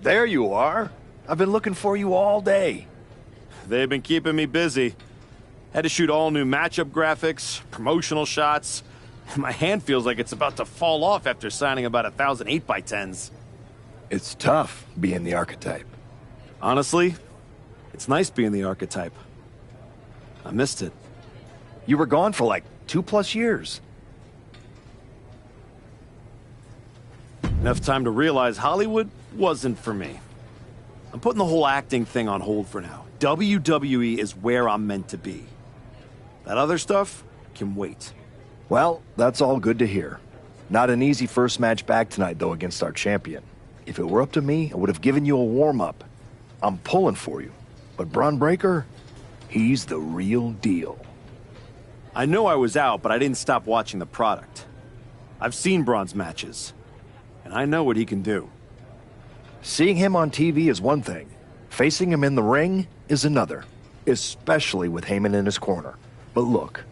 There you are. I've been looking for you all day. They've been keeping me busy. Had to shoot all new matchup graphics, promotional shots. My hand feels like it's about to fall off after signing about 1,000 8x10s. It's tough being the archetype. Honestly, it's nice being the archetype. I missed it. You were gone for like 2+ years. Enough time to realize Hollywood wasn't for me. I'm putting the whole acting thing on hold for now. WWE is where I'm meant to be. That other stuff can wait. Well, that's all good to hear. Not an easy first match back tonight, though, against our champion. If it were up to me, I would have given you a warm-up. I'm pulling for you. But Braun Breaker, he's the real deal. I know I was out, but I didn't stop watching the product. I've seen Braun's matches, and I know what he can do. Seeing him on TV is one thing. Facing him in the ring is another, especially with Heyman in his corner. But look,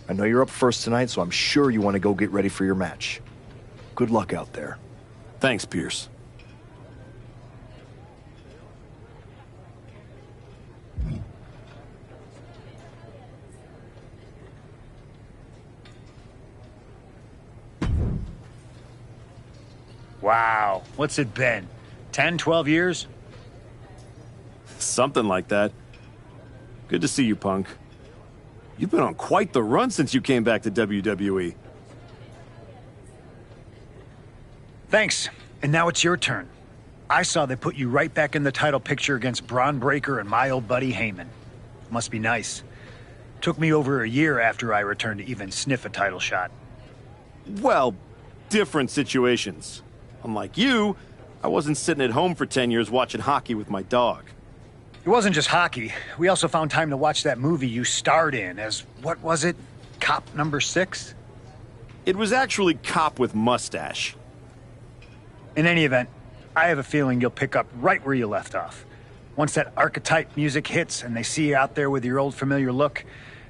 I know you're up first tonight, so I'm sure you want to go get ready for your match. Good luck out there. Thanks, Pierce. Wow, what's it been? 10, 12 years? Something like that. Good to see you, Punk. You've been on quite the run since you came back to WWE. Thanks. And now it's your turn. I saw they put you right back in the title picture against Braun Breaker and my old buddy Heyman. Must be nice. Took me over a year after I returned to even sniff a title shot. Well, different situations. Unlike you, I wasn't sitting at home for 10 years watching hockey with my dog. It wasn't just hockey. We also found time to watch that movie you starred in as, what was it? Cop number 6? It was actually Cop with Mustache. In any event, I have a feeling you'll pick up right where you left off. Once that archetype music hits and they see you out there with your old familiar look,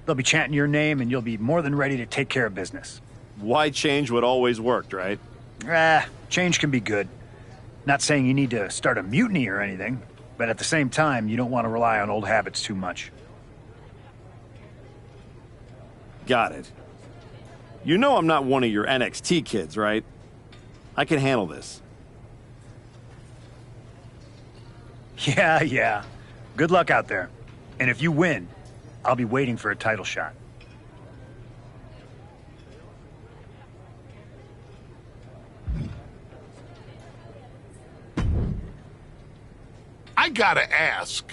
they'll be chanting your name and you'll be more than ready to take care of business. Why change what always worked, right? Change can be good. Not saying you need to start a mutiny or anything, but at the same time, you don't want to rely on old habits too much. Got it. You know I'm not one of your NXT kids, right? I can handle this. Yeah. Good luck out there. And if you win, I'll be waiting for a title shot. I gotta ask,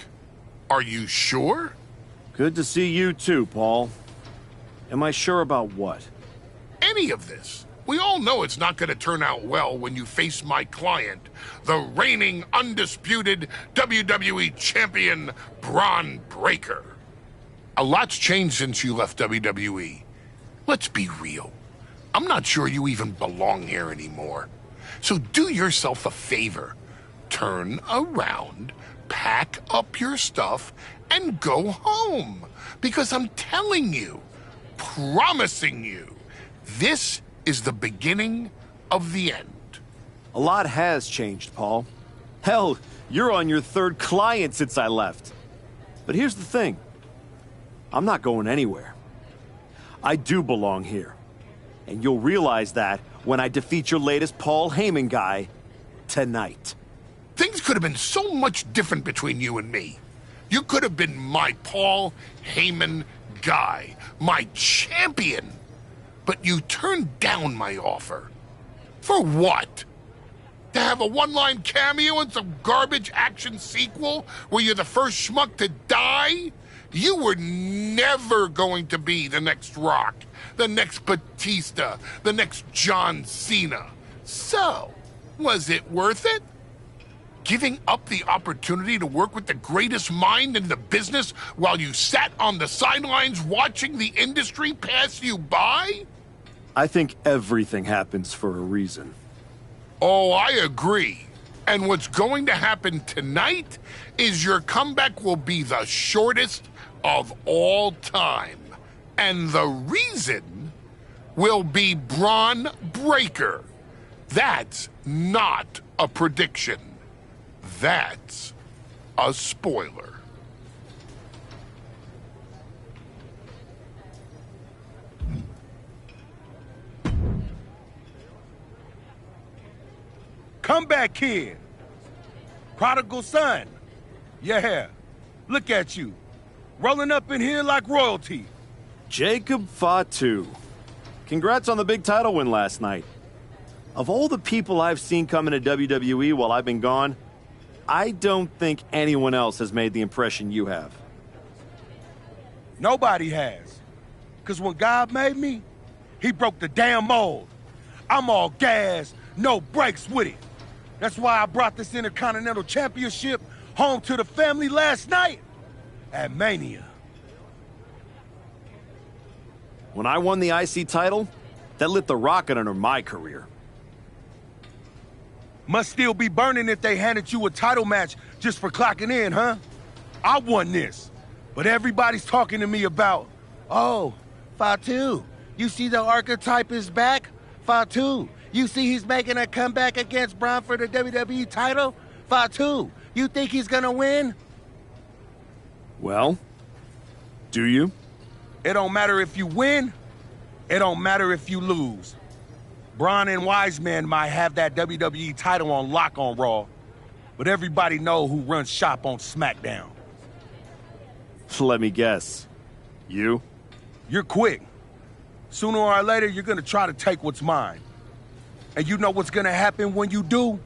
are you sure? Good to see you too, Paul. Am I sure about what? Any of this. We all know it's not gonna turn out well when you face my client, the reigning, undisputed WWE Champion, Braun Breaker. A lot's changed since you left WWE. Let's be real. I'm not sure you even belong here anymore. So do yourself a favor. Turn around, pack up your stuff, and go home. Because I'm telling you, promising you, this is the beginning of the end. A lot has changed, Paul. Hell, you're on your 3rd client since I left. But here's the thing. I'm not going anywhere. I do belong here. And you'll realize that when I defeat your latest Paul Heyman guy tonight. Things could have been so much different between you and me. You could have been my Paul Heyman guy, my champion. But you turned down my offer. For what? To have a one-line cameo in some garbage action sequel where you're the first schmuck to die? You were never going to be the next Rock, the next Batista, the next John Cena. So, was it worth it? Giving up the opportunity to work with the greatest mind in the business while you sat on the sidelines watching the industry pass you by? I think everything happens for a reason. Oh, I agree. And what's going to happen tonight is your comeback will be the shortest of all time. And the reason will be Braun Breaker. That's not a prediction. That's a spoiler. Comeback kid. Prodigal son. Yeah. Look at you. Rolling up in here like royalty. Jacob Fatu. Congrats on the big title win last night. Of all the people I've seen come into WWE while I've been gone, I don't think anyone else has made the impression you have. Nobody has. Because when God made me, he broke the damn mold. I'm all gas, no brakes with it. That's why I brought this Intercontinental Championship home to the family last night at Mania. When I won the IC title, that lit the rocket under my career. Must still be burning if they handed you a title match just for clocking in, huh? I won this, but everybody's talking to me about, oh, Fatu, you see the archetype is back? Fatu, you see he's making a comeback against Braun for the WWE title? Fatu, you think he's gonna win? Well, do you? It don't matter if you win, it don't matter if you lose. Braun and Wiseman might have that WWE title on lock on Raw, but everybody know who runs shop on SmackDown. Let me guess. You? You're quick. Sooner or later, you're gonna try to take what's mine. And you know what's gonna happen when you do?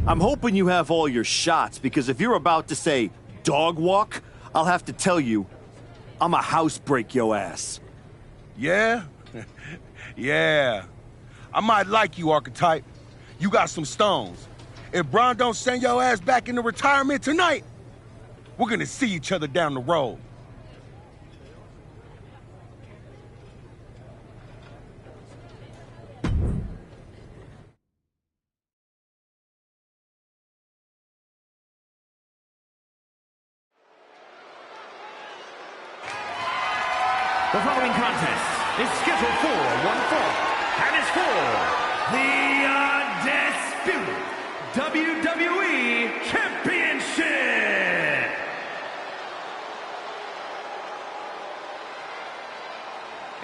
I'm hoping you have all your shots, because if you're about to say dog walk, I'll have to tell you, I'm a house break yo ass. Yeah? Yeah. I might like you, Archetype. You got some stones. If Braun don't send your ass back into retirement tonight, we're gonna see each other down the road. The following contest is scheduled for one fall and is for the undisputed WWE Championship.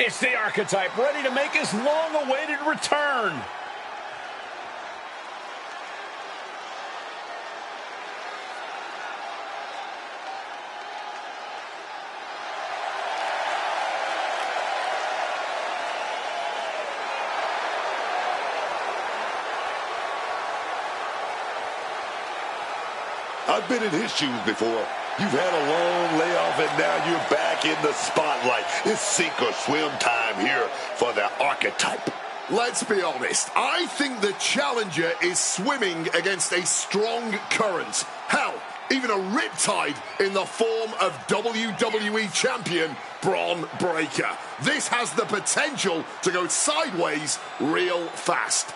It's the Archetype ready to make his long-awaited return. I've been in his shoes before. You've had a long layoff, and now you're back in the spotlight. It's sink or swim time here for the Archetype. Let's be honest. I think the challenger is swimming against a strong current. Hell, even a riptide in the form of WWE Champion Braun Breaker. This has the potential to go sideways real fast.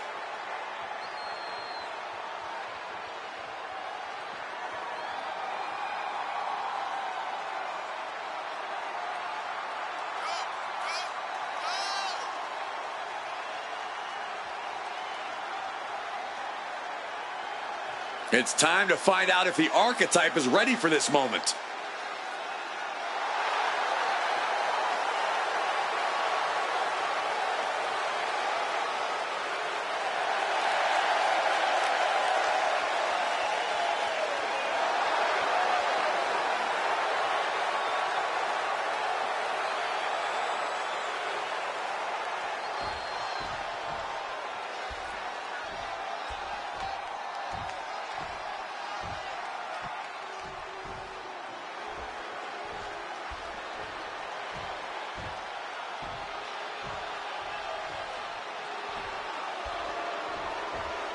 It's time to find out if the Archetype is ready for this moment.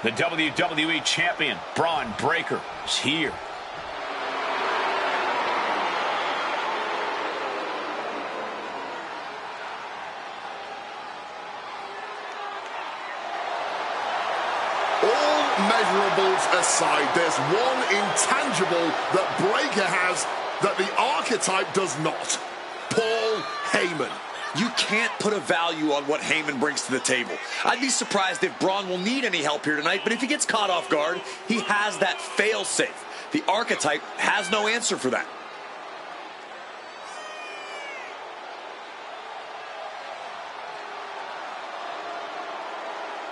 The WWE Champion, Braun Breaker, is here. All measurables aside, there's one intangible that Breaker has that the Archetype does not. Paul Heyman. You can't put a value on what Heyman brings to the table. I'd be surprised if Braun will need any help here tonight, but if he gets caught off guard, he has that fail-safe. The archetype has no answer for that.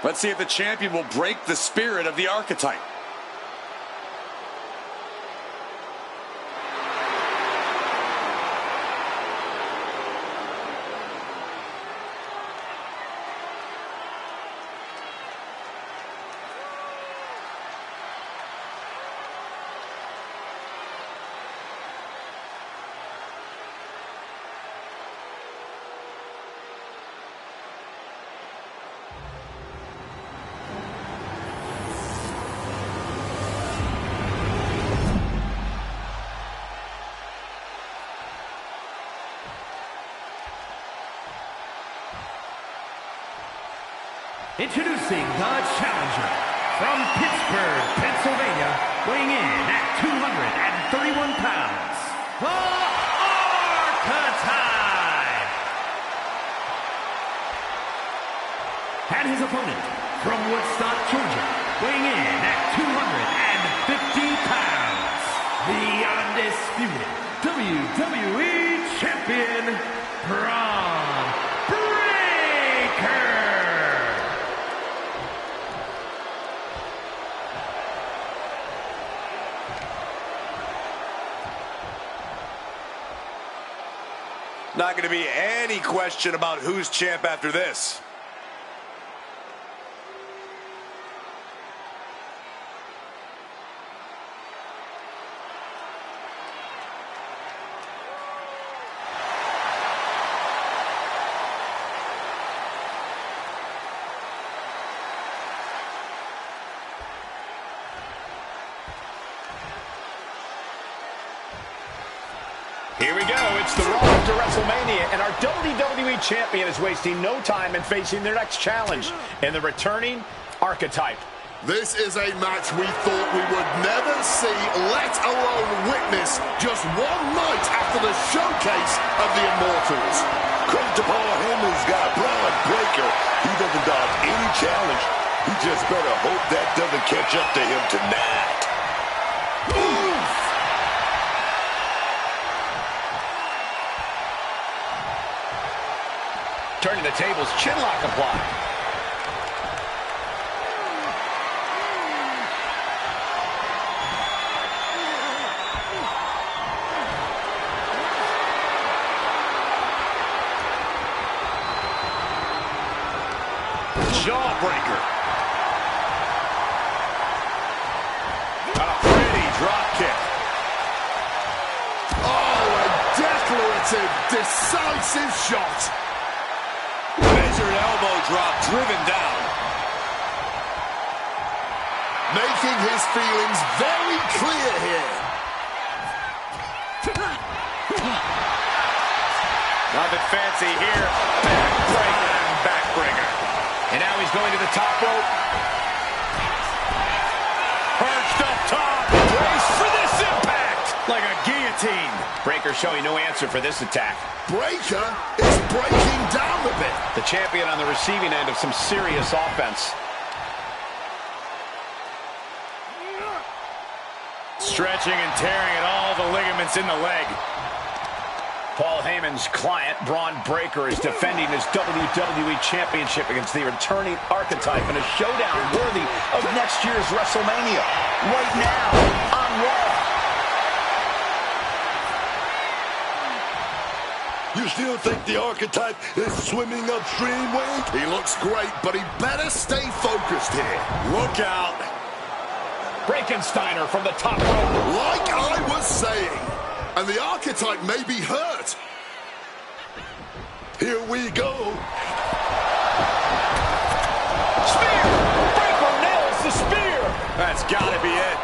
Let's see if the champion will break the spirit of the archetype. Introducing the challenger from Pittsburgh, Pennsylvania, weighing in at 231 pounds, the Archetype! And his opponent from Woodstock, Georgia, weighing in at 250 pounds, the undisputed WWE Champion, Braun Breaker! Not going to be any question about who's champ after this. Here we go. It's the road to WrestleMania, and our WWE Champion is wasting no time in facing their next challenge in the returning Archetype. This is a match we thought we would never see, let alone witness, just one night after the showcase of the Immortals. Credit to Paul Heyman's got Braun Breaker. He doesn't dodge any challenge. He just better hope that doesn't catch up to him tonight. Turning the tables, chinlock applied. Jawbreaker. A pretty drop kick. Oh, a declarative, decisive shot. Measured elbow drop driven down. Making his feelings very clear here. Nothing fancy here. Backbreaker and backbreaker. And now he's going to the top rope. Perched up top. Brace for this impact. Like a guillotine. Breaker showing no answer for this attack. Breaker is breaking down a bit. The champion on the receiving end of some serious offense. Stretching and tearing at all the ligaments in the leg. Paul Heyman's client, Braun Breaker, is defending his WWE Championship against the returning Archetype in a showdown worthy of next year's WrestleMania. Right now on Raw. You still think the Archetype is swimming upstream, Wade? He looks great, but he better stay focused here. Look out. Frankensteiner from the top rope. Like I was saying, and the Archetype may be hurt. Here we go. Spear! Breaker nails the spear! That's gotta be it.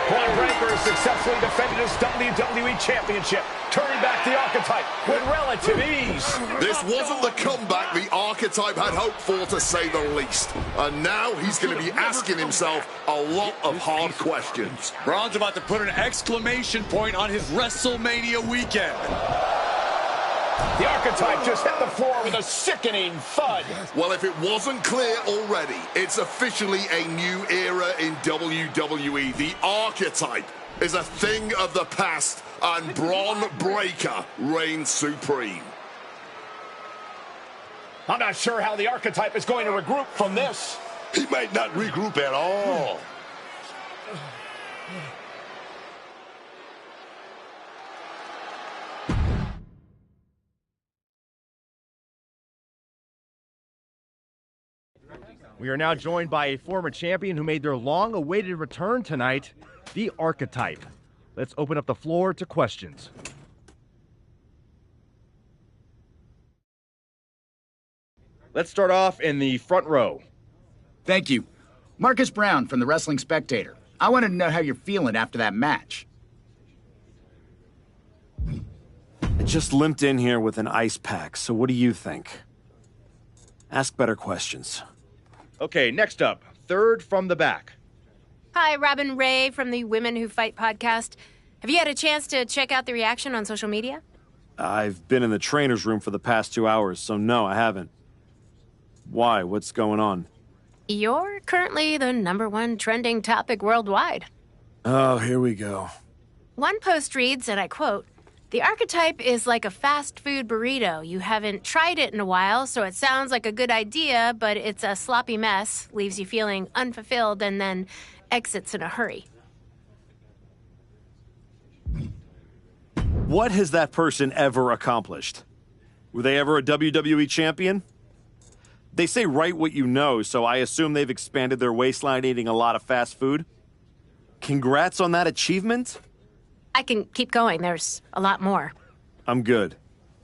Braun Breaker has successfully defended his WWE Championship, turning back the Archetype with relative ease. This wasn't the comeback the Archetype had hoped for, to say the least. And now he's going to be asking himself a lot of hard questions. Braun's about to put an exclamation point on his WrestleMania weekend. The Archetype just hit the floor with a sickening thud. Well, if it wasn't clear already, it's officially a new era in WWE. The Archetype is a thing of the past, and Braun Breaker reigns supreme. I'm not sure how the Archetype is going to regroup from this. He might not regroup at all. We are now joined by a former champion who made their long-awaited return tonight, the Archetype. Let's open up the floor to questions. Let's start off in the front row. Thank you. Marcus Brown from the Wrestling Spectator. I wanted to know how you're feeling after that match. I just limped in here with an ice pack, so what do you think? Ask better questions. Okay, next up, third from the back. Hi, Robin Ray from the Women Who Fight podcast. Have you had a chance to check out the reaction on social media? I've been in the trainer's room for the past 2 hours, so no, I haven't. Why? What's going on? You're currently the #1 trending topic worldwide. Oh, here we go. One post reads, and I quote, "The Archetype is like a fast food burrito. You haven't tried it in a while, so it sounds like a good idea, but it's a sloppy mess, leaves you feeling unfulfilled, and then exits in a hurry." What has that person ever accomplished? Were they ever a WWE champion? They say write what you know, so I assume they've expanded their waistline eating a lot of fast food. Congrats on that achievement. I can keep going. There's a lot more. I'm good.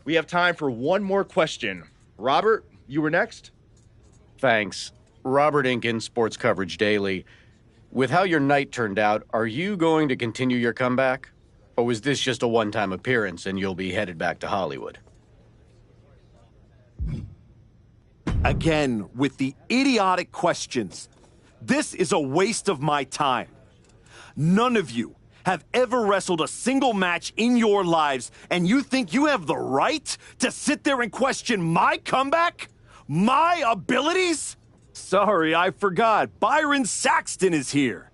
We have time for one more question. Robert, you were next. Thanks. Robert Inkin, Sports Coverage Daily. With how your night turned out, are you going to continue your comeback? Or was this just a one-time appearance and you'll be headed back to Hollywood? Again, with the idiotic questions. This is a waste of my time. None of you have ever wrestled a single match in your lives, and you think you have the right to sit there and question my comeback? My abilities? Sorry, I forgot. Byron Saxton is here.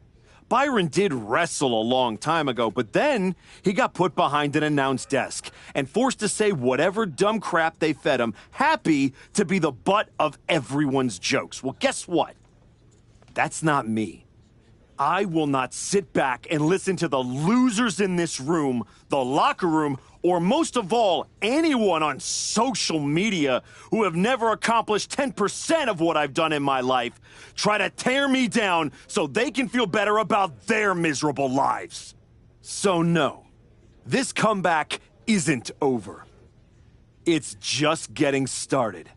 Byron did wrestle a long time ago, but then he got put behind an announce desk and forced to say whatever dumb crap they fed him, happy to be the butt of everyone's jokes. Well, guess what? That's not me. I will not sit back and listen to the losers in this room, the locker room, or most of all, anyone on social media who have never accomplished 10% of what I've done in my life try to tear me down so they can feel better about their miserable lives. So no, this comeback isn't over. It's just getting started.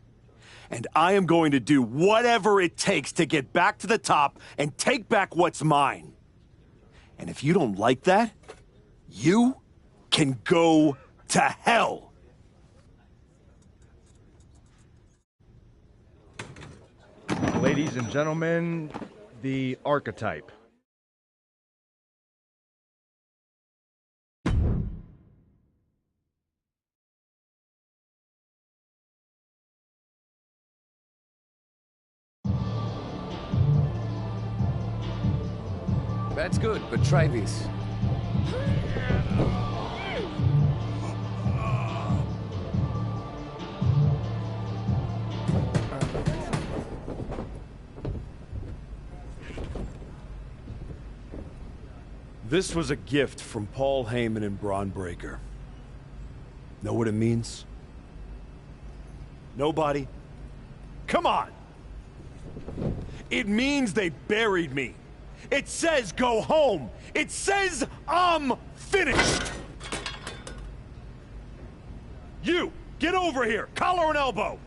And I am going to do whatever it takes to get back to the top and take back what's mine. And if you don't like that, you can go to hell. Ladies and gentlemen, the Archetype. That's good, but try this. This was a gift from Paul Heyman and Braun Breaker. Know what it means? Nobody? Come on! It means they buried me. It says go home. It says I'm finished. You, get over here. Collar and elbow.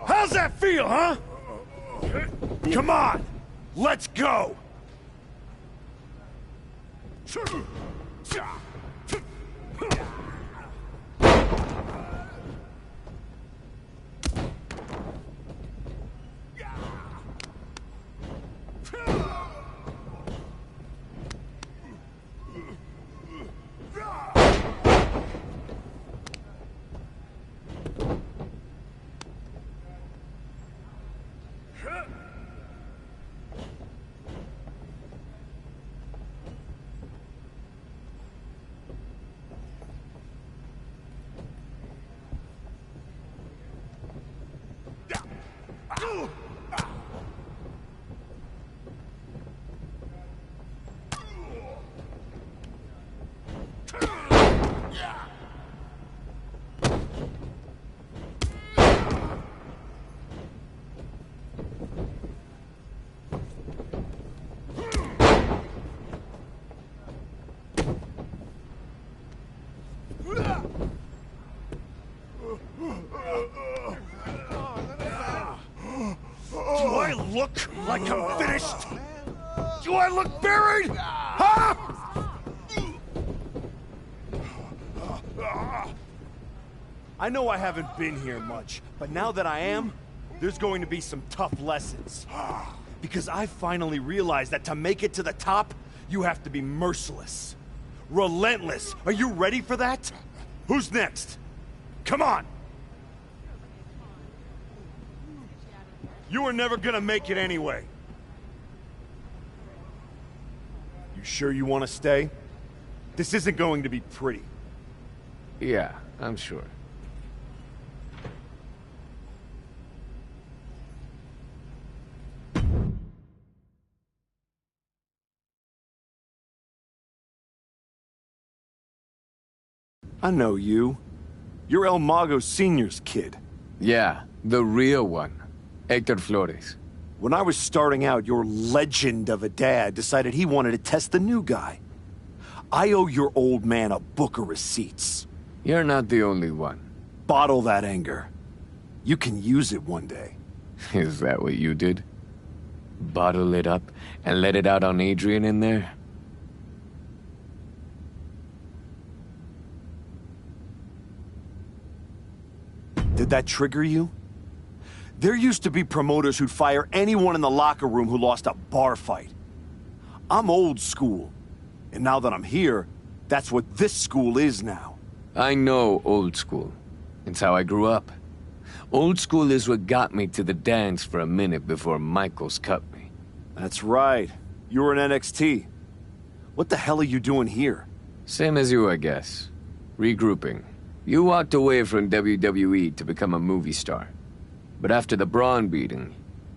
How's that feel, huh? Come on, let's go. Do I look like I'm finished? Do I look buried? Huh? I know I haven't been here much, but now that I am, there's going to be some tough lessons. Because I finally realized that to make it to the top, you have to be merciless. Relentless. Are you ready for that? Who's next? Come on! You were never gonna make it anyway. You sure you want to stay? This isn't going to be pretty. Yeah, I'm sure. I know you. You're El Mago Sr.'s kid. Yeah, the real one. Hector Flores. When I was starting out, your legend of a dad decided he wanted to test the new guy. I owe your old man a book of receipts. You're not the only one. Bottle that anger. You can use it one day. Is that what you did? Bottle it up and let it out on Adrian in there? Did that trigger you? There used to be promoters who'd fire anyone in the locker room who lost a bar fight. I'm old school. And now that I'm here, that's what this school is now. I know old school. It's how I grew up. Old school is what got me to the dance for a minute before Michaels cut me. That's right. You were in NXT. What the hell are you doing here? Same as you, I guess. Regrouping. You walked away from WWE to become a movie star. But after the Braun beating,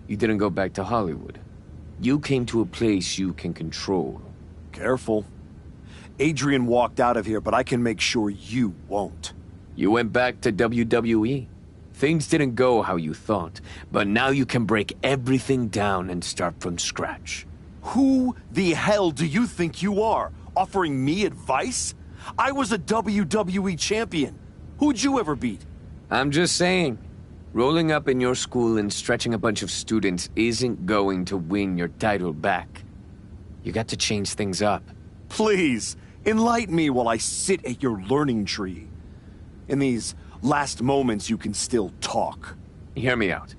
you didn't go back to Hollywood. You came to a place you can control. Careful. Adrian walked out of here, but I can make sure you won't. You went back to WWE. Things didn't go how you thought, but now you can break everything down and start from scratch. Who the hell do you think you are? Offering me advice? I was a WWE champion. Who'd you ever beat? I'm just saying. Rolling up in your school and stretching a bunch of students isn't going to win your title back. You got to change things up. Please, enlighten me while I sit at your learning tree. In these last moments, you can still talk. Hear me out.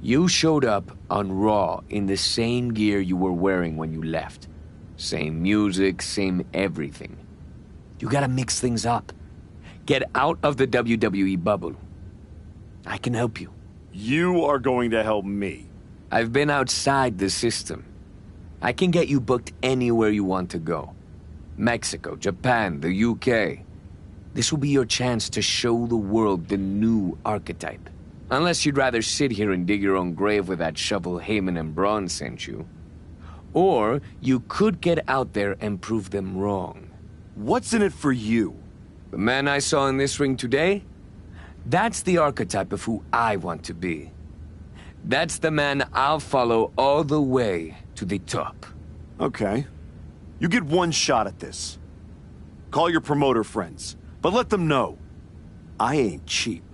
You showed up on Raw in the same gear you were wearing when you left. Same music, same everything. You gotta mix things up. Get out of the WWE bubble. I can help you. You are going to help me. I've been outside the system. I can get you booked anywhere you want to go. Mexico, Japan, the UK. This will be your chance to show the world the new archetype. Unless you'd rather sit here and dig your own grave with that shovel Heyman and Braun sent you. Or you could get out there and prove them wrong. What's in it for you? The man I saw in this ring today? That's the archetype of who I want to be. That's the man I'll follow all the way to the top. Okay. You get one shot at this. Call your promoter friends, but let them know I ain't cheap.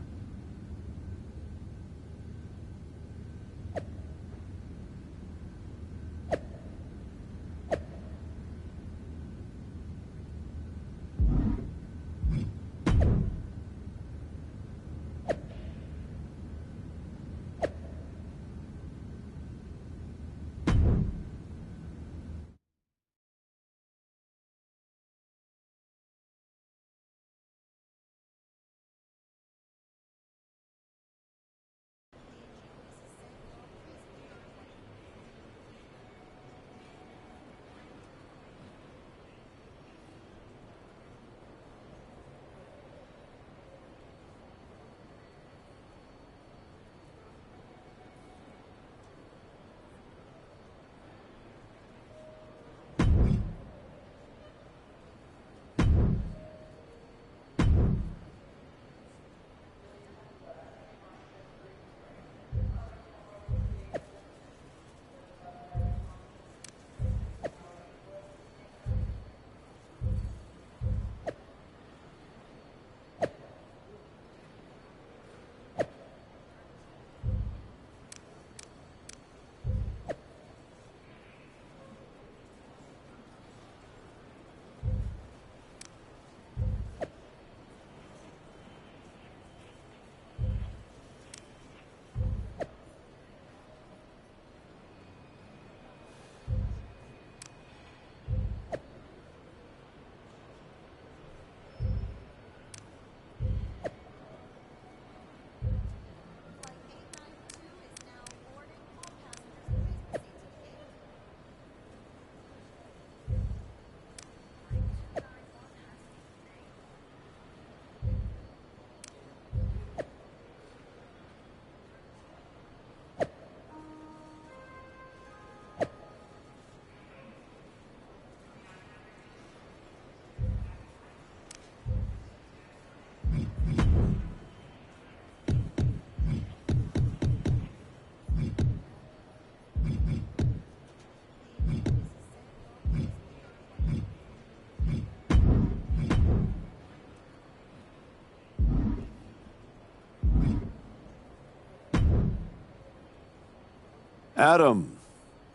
Adam,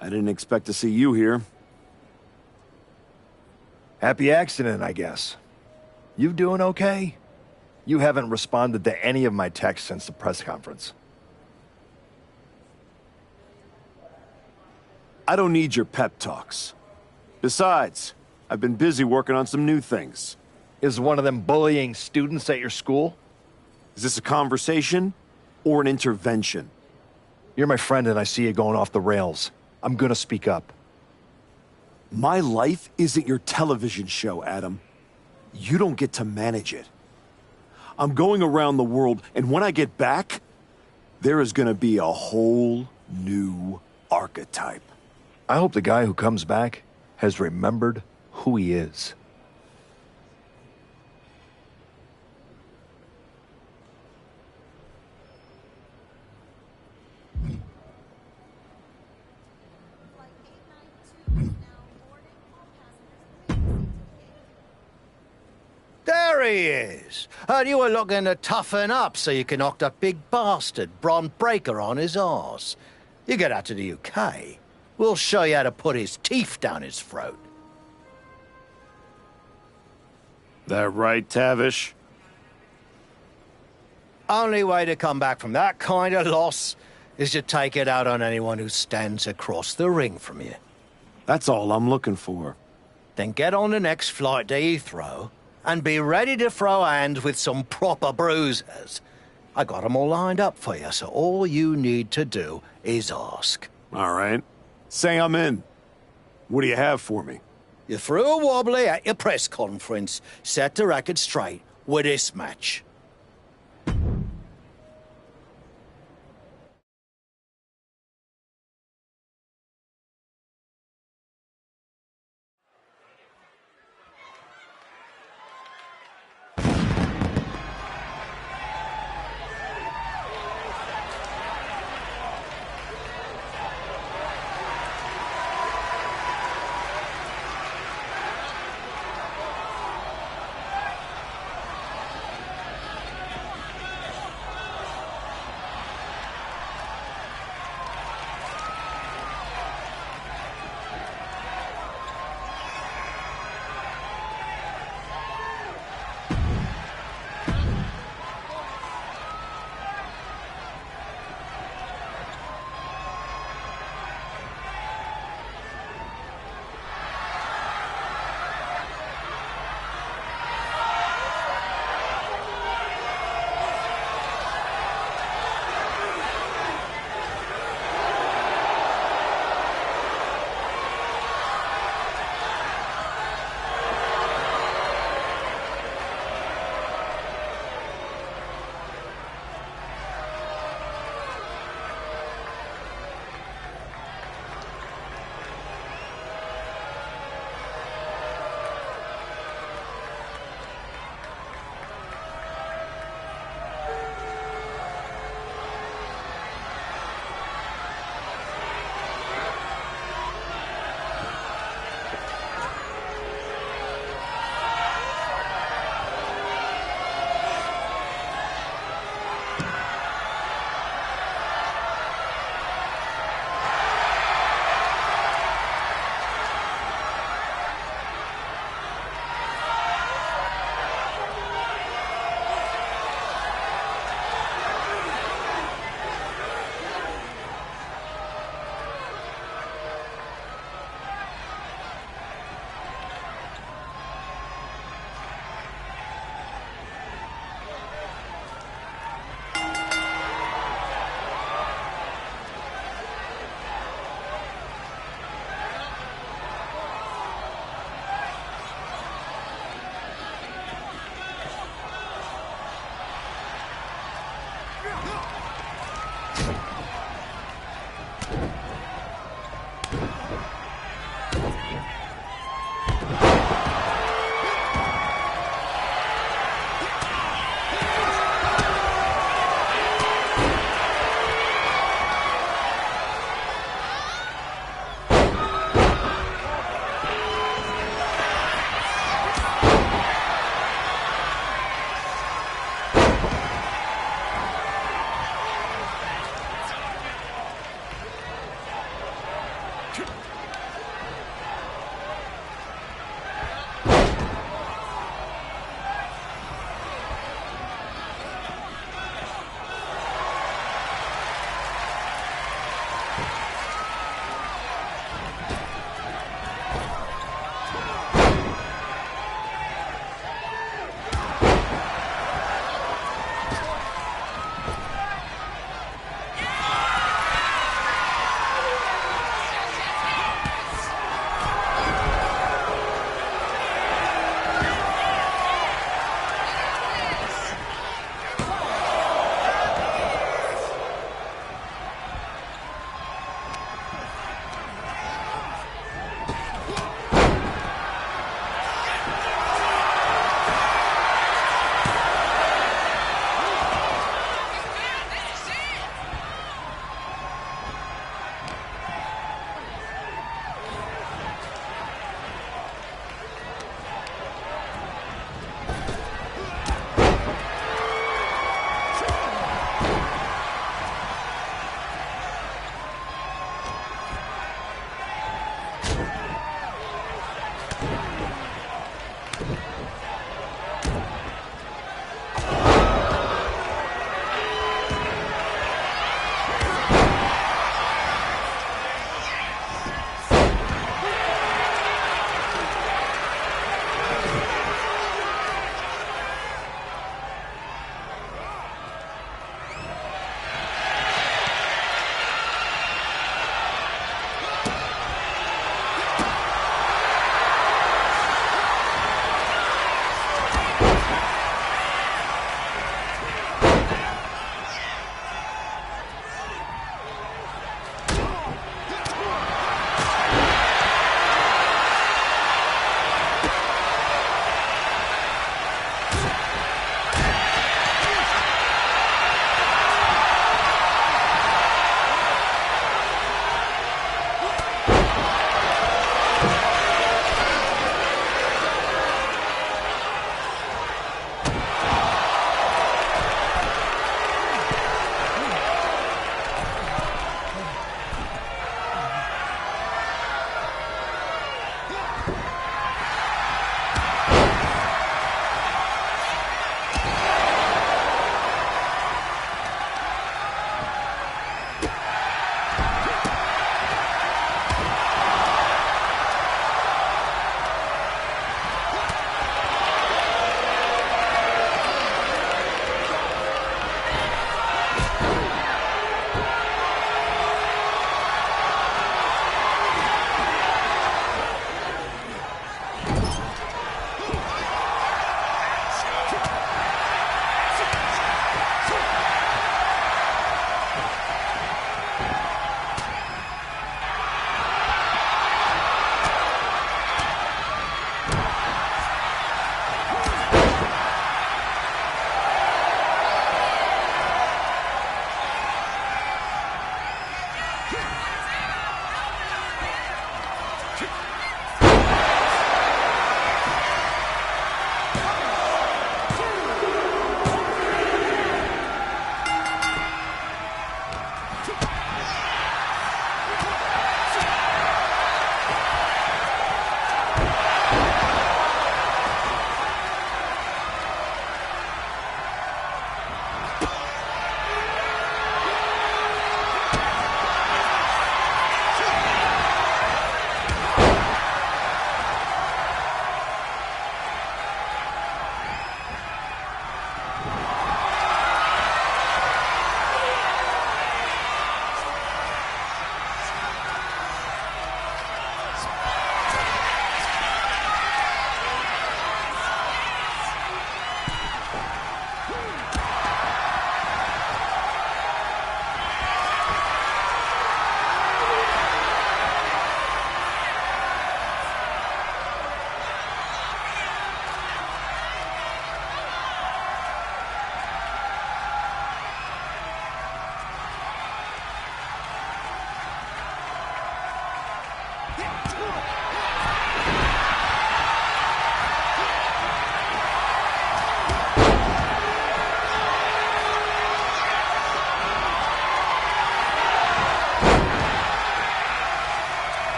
I didn't expect to see you here. Happy accident, I guess. You doing okay? You haven't responded to any of my texts since the press conference. I don't need your pep talks. Besides, I've been busy working on some new things. Is one of them bullying students at your school? Is this a conversation or an intervention? You're my friend and I see you going off the rails. I'm gonna speak up. My life isn't your television show, Adam. You don't get to manage it. I'm going around the world, and when I get back, there is gonna be a whole new archetype. I hope the guy who comes back has remembered who he is. There he is. And you were looking to toughen up so you can knock that big bastard, Bron Breakker, on his arse. You get out to the UK, we'll show you how to put his teeth down his throat. That right, Tavish? Only way to come back from that kind of loss is to take it out on anyone who stands across the ring from you. That's all I'm looking for. Then get on the next flight to Heathrow and be ready to throw hands with some proper bruisers. I got 'em all lined up for you, so all you need to do is ask. All right. Say I'm in. What do you have for me? You threw a wobbly at your press conference, set the record straight with this match.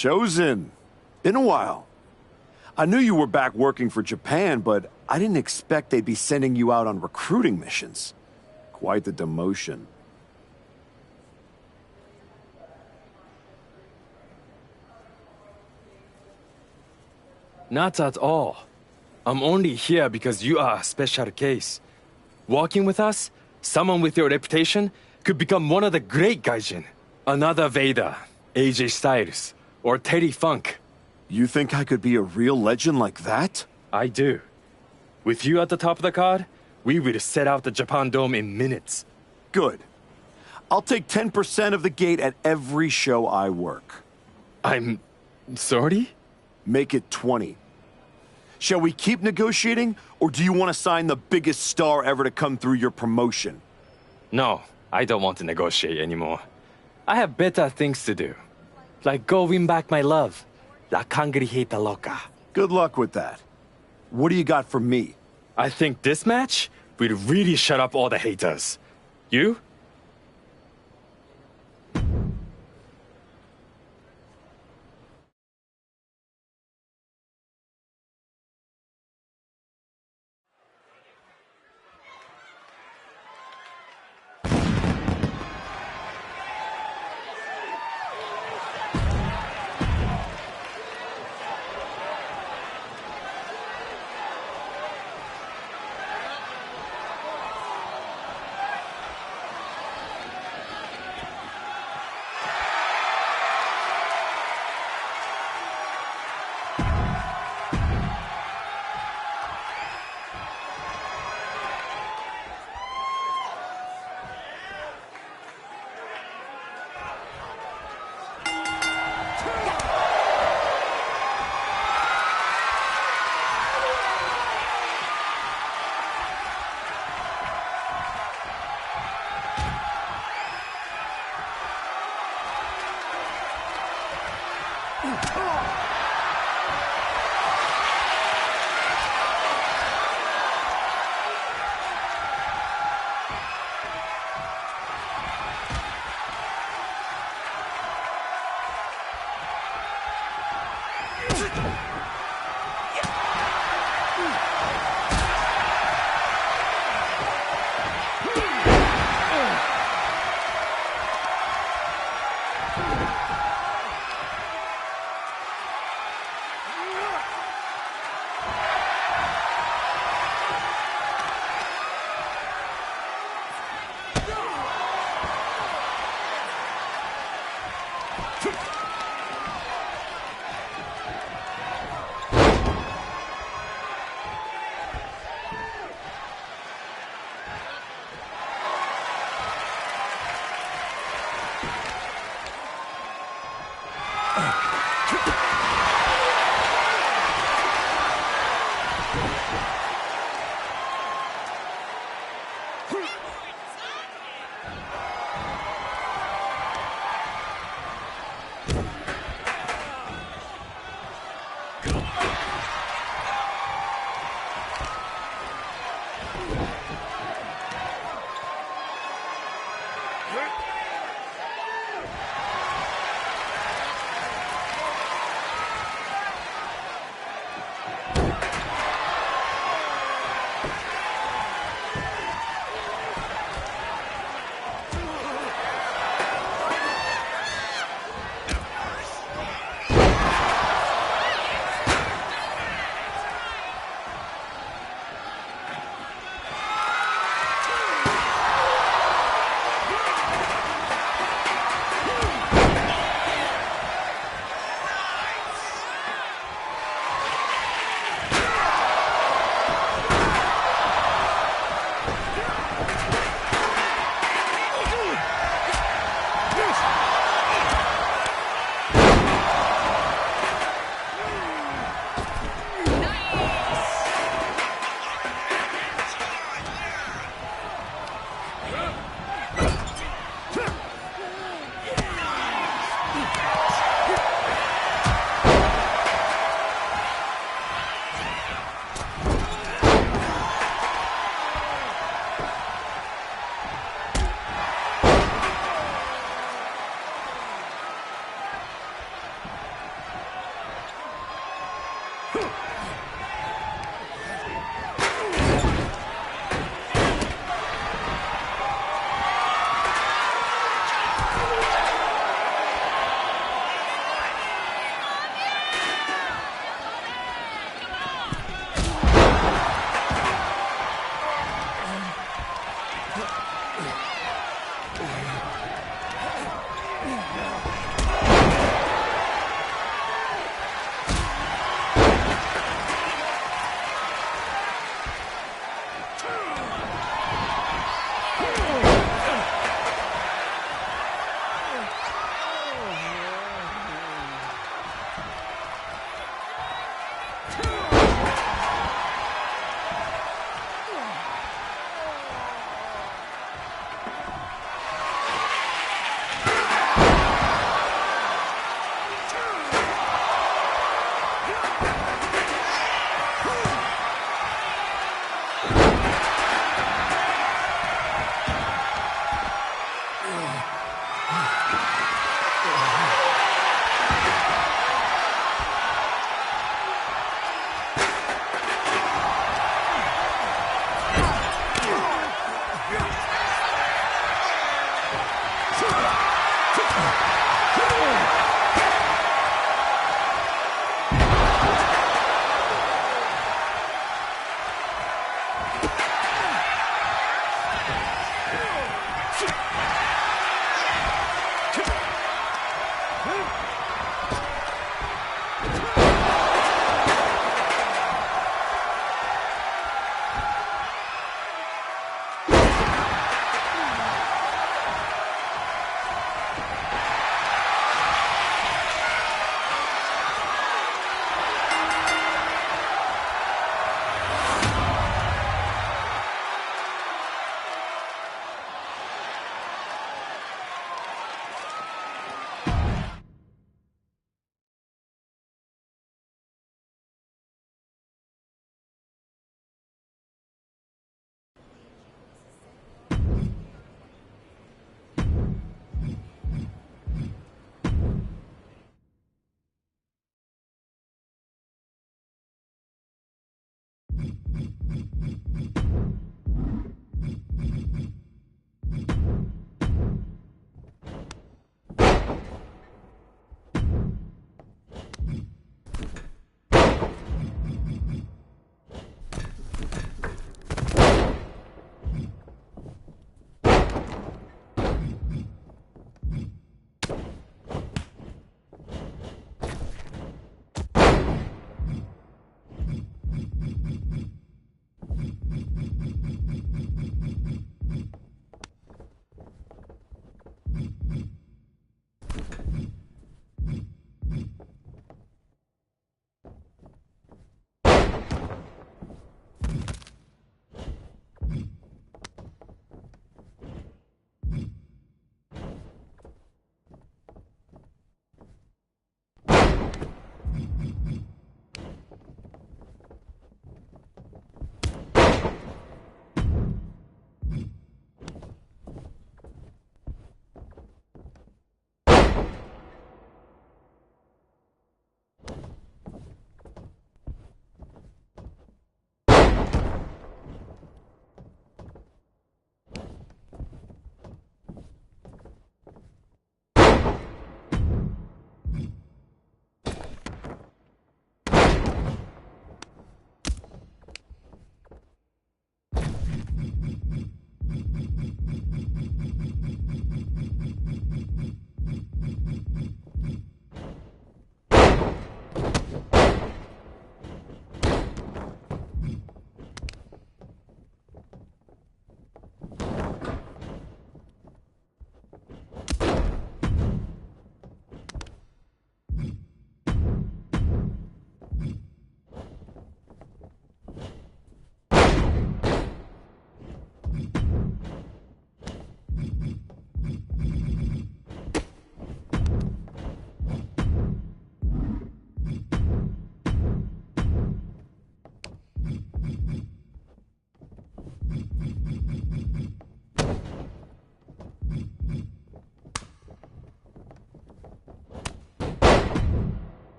Chosen. Been a while. I knew you were back working for Japan, but I didn't expect they'd be sending you out on recruiting missions. Quite the demotion. Not at all. I'm only here because you are a special case. Working with us, someone with your reputation could become one of the great Gaijin. Another Vader, AJ Styles, or Terry Funk. You think I could be a real legend like that? I do. With you at the top of the card, we will set out the Japan Dome in minutes. Good. I'll take 10% of the gate at every show I work. I'm sorry? Make it 20. Shall we keep negotiating, or do you want to sign the biggest star ever to come through your promotion? No, I don't want to negotiate anymore. I have better things to do. Like go win back my love. La Cangrijita Loca. Good luck with that. What do you got for me? I think this match will really shut up all the haters. You?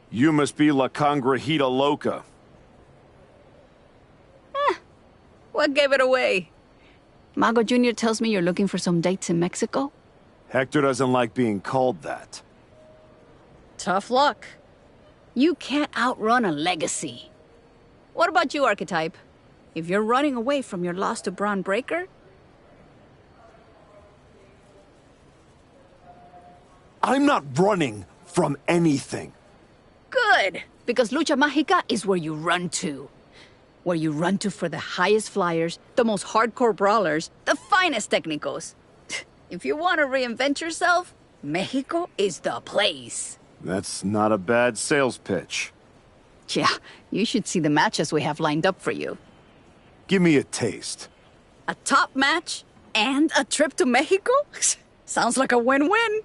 You must be La Congrejita Loca. What gave it away? Mago Jr. tells me you're looking for some dates in Mexico? Hector doesn't like being called that. Tough luck. You can't outrun a legacy. What about you, Archetype? If you're running away from your loss to Braun Breaker? I'm not running from anything. Good, because Lucha Mágica is where you run to. Where you run to for the highest flyers, the most hardcore brawlers, the finest técnicos. If you want to reinvent yourself, Mexico is the place. That's not a bad sales pitch. Yeah, you should see the matches we have lined up for you. Give me a taste. A top match and a trip to Mexico? Sounds like a win-win.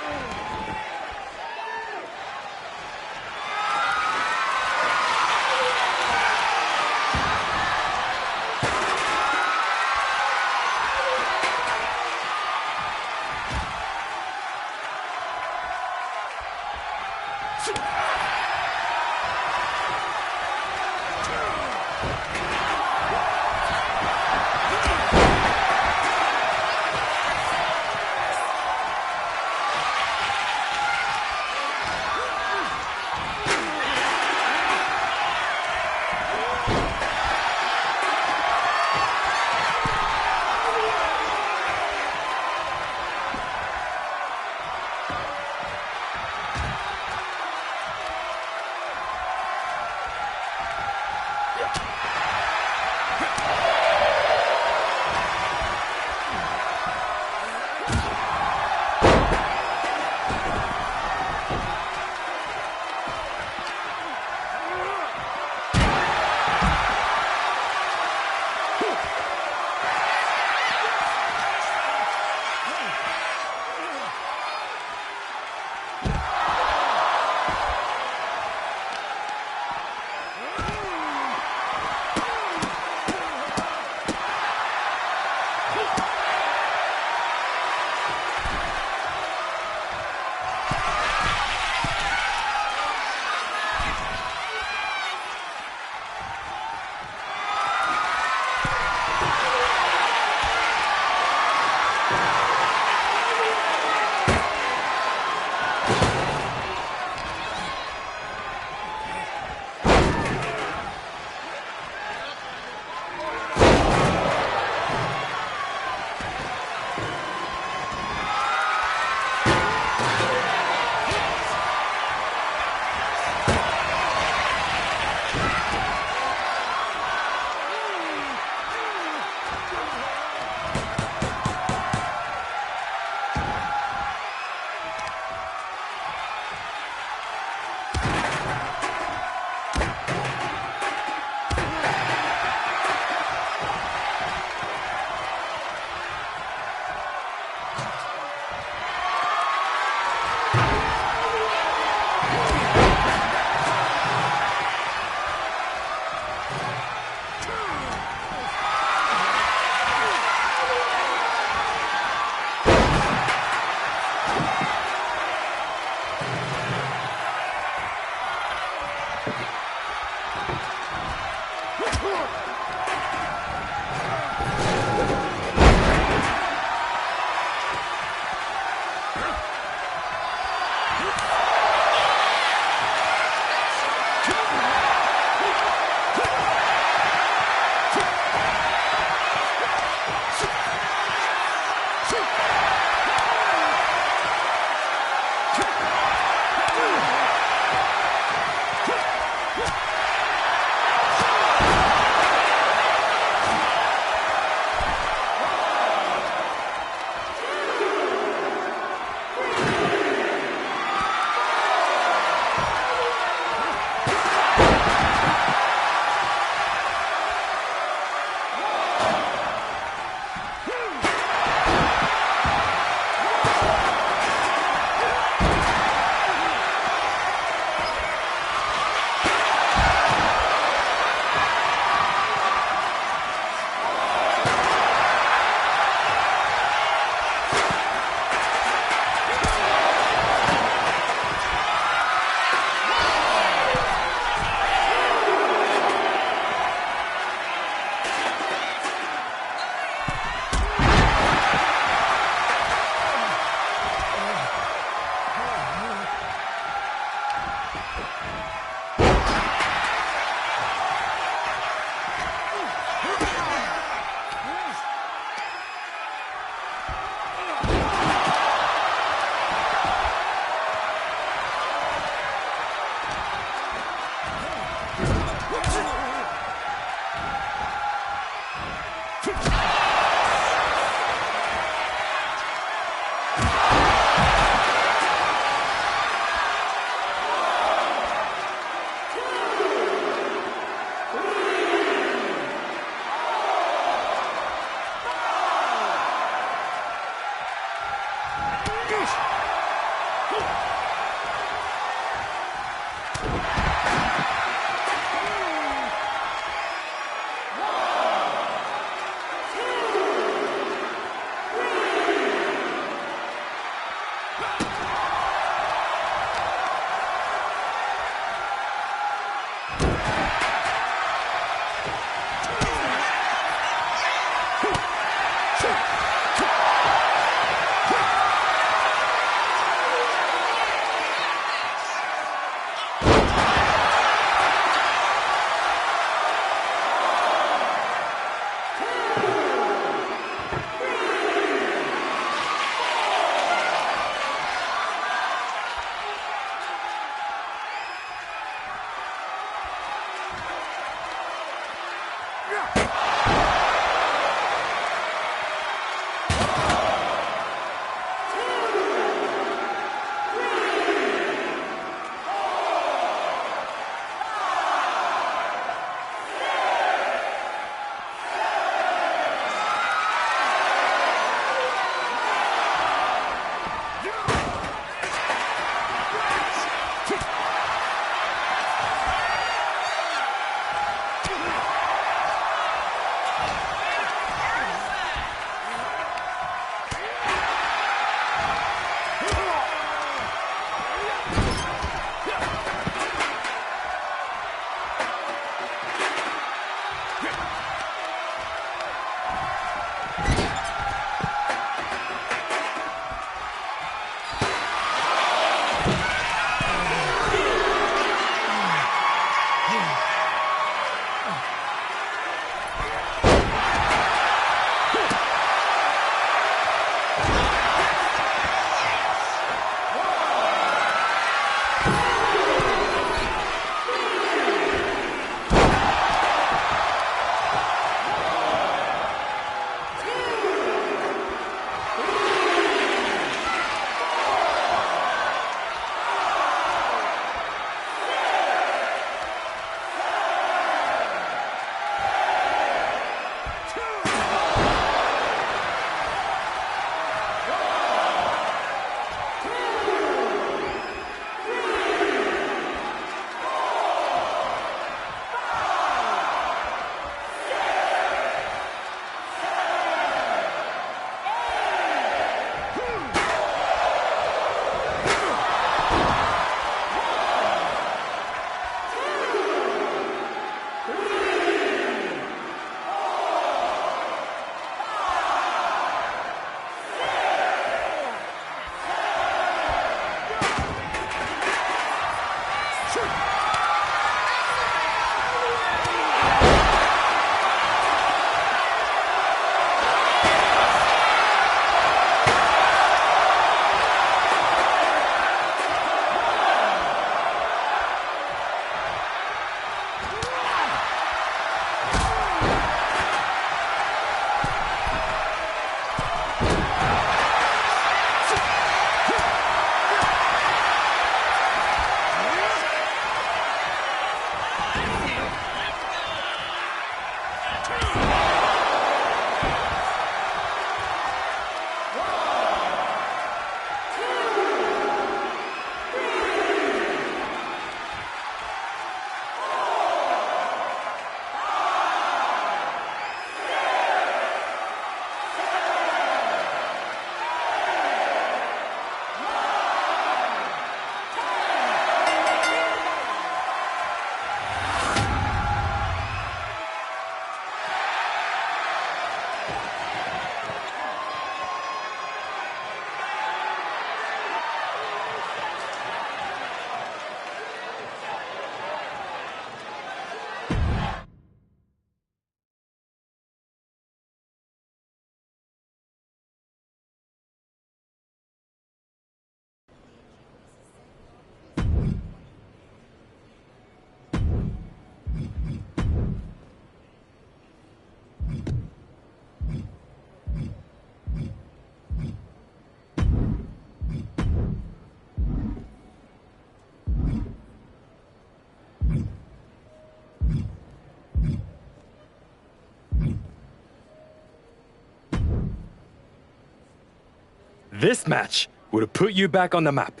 This match would put you back on the map.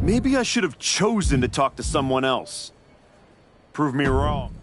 Maybe I should have chosen to talk to someone else. Prove me wrong.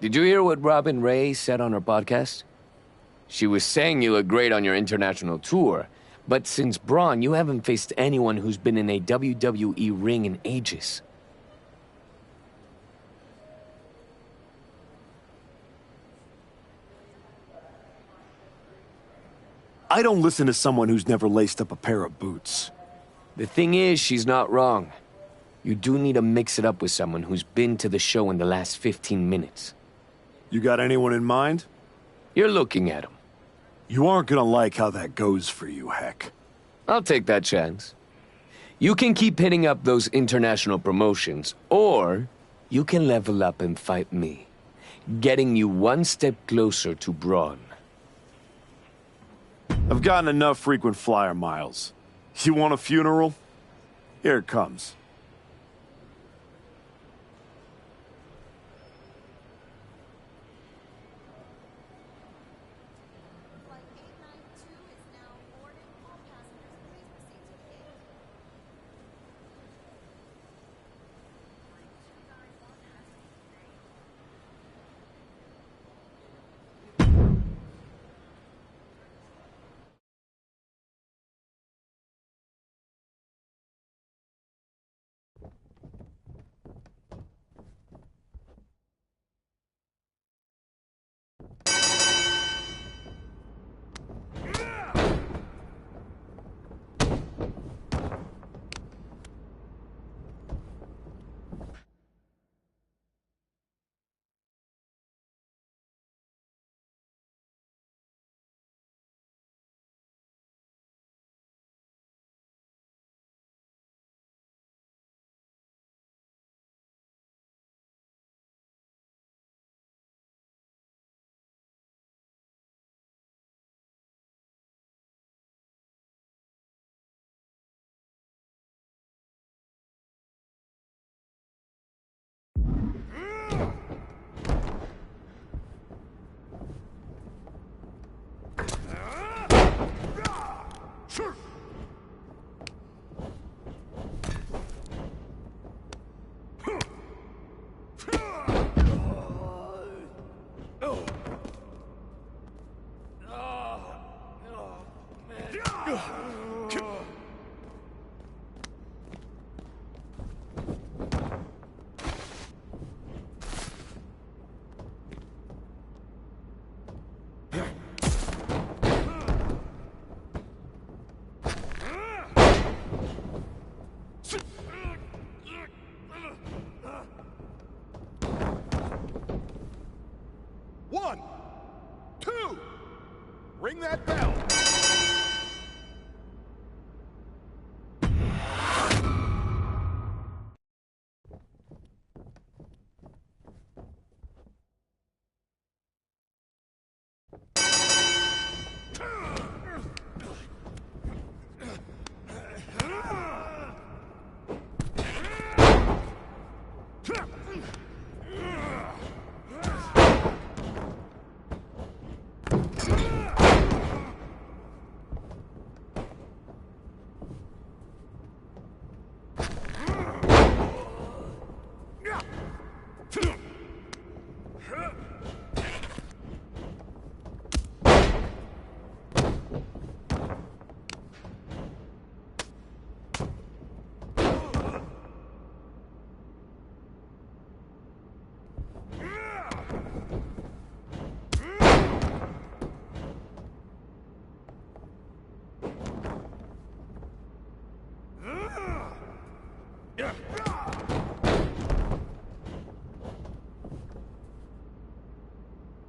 Did you hear what Robin Ray said on her podcast? She was saying you look great on your international tour, but since Braun, you haven't faced anyone who's been in a WWE ring in ages. I don't listen to someone who's never laced up a pair of boots. The thing is, she's not wrong. You do need to mix it up with someone who's been to the show in the last 15 minutes. You got anyone in mind? You're looking at him. You aren't gonna like how that goes for you, Heck. I'll take that chance. You can keep hitting up those international promotions, or you can level up and fight me, getting you one step closer to Braun. I've gotten enough frequent flyer miles. You want a funeral? Here it comes. One, two, ring that bell.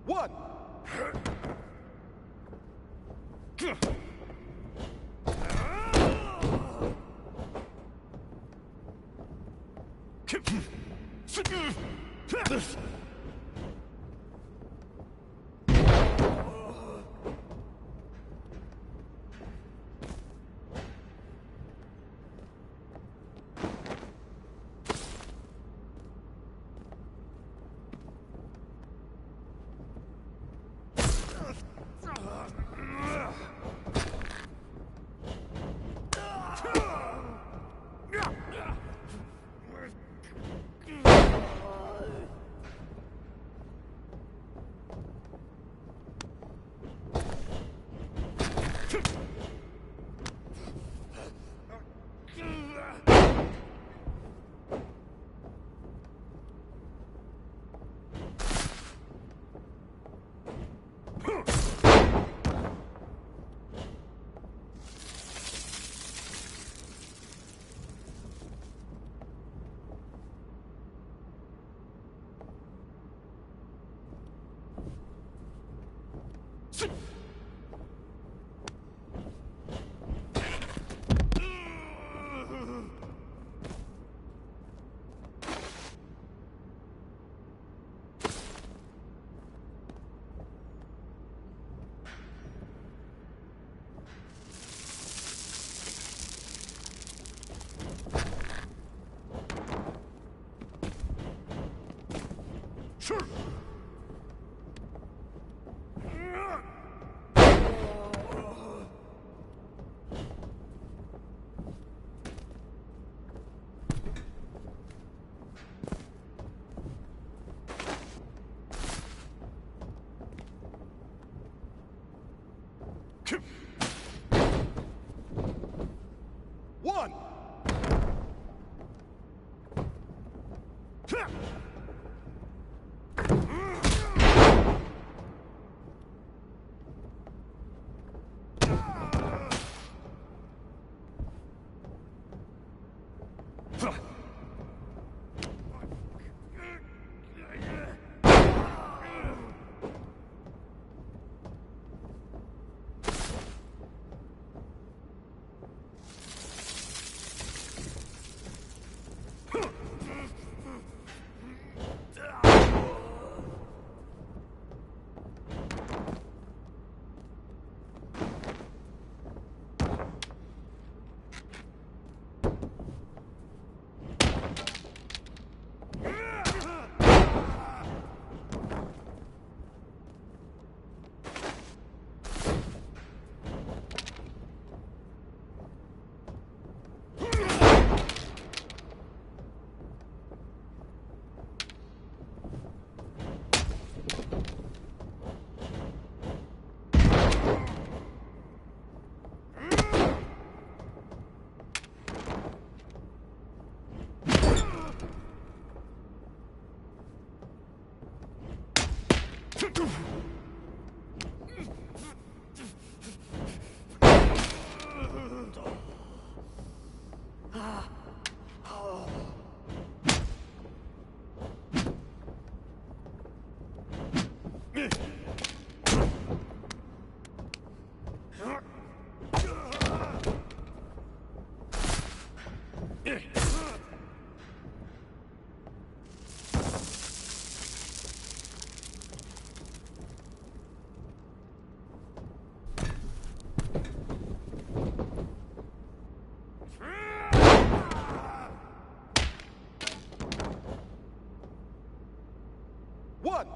One. One. One.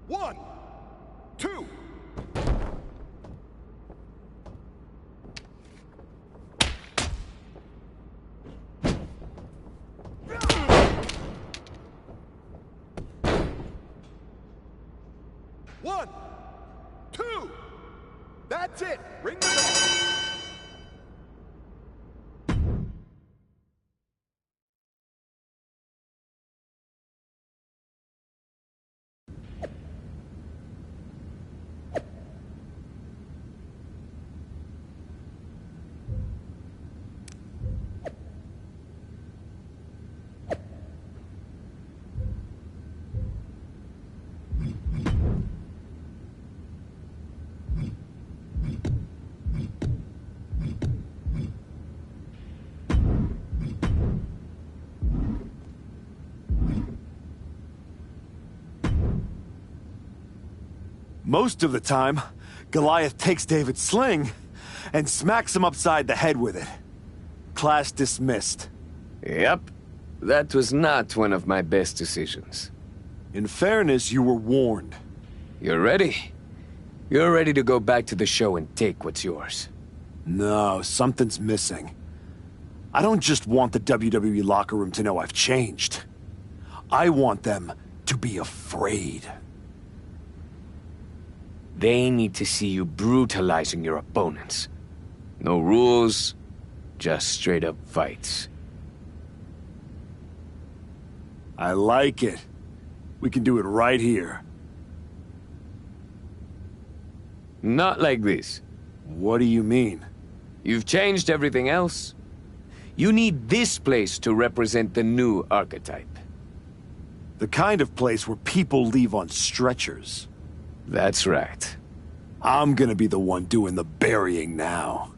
One, two. One, two. That's it. Ring the bell. Most of the time, Goliath takes David's sling and smacks him upside the head with it. Class dismissed. Yep. That was not one of my best decisions. In fairness, you were warned. You're ready? You're ready to go back to the show and take what's yours. No, something's missing. I don't just want the WWE locker room to know I've changed. I want them to be afraid. They need to see you brutalizing your opponents. No rules, just straight-up fights. I like it. We can do it right here. Not like this. What do you mean? You've changed everything else. You need this place to represent the new archetype. The kind of place where people leave on stretchers. That's right. I'm gonna be the one doing the burying now.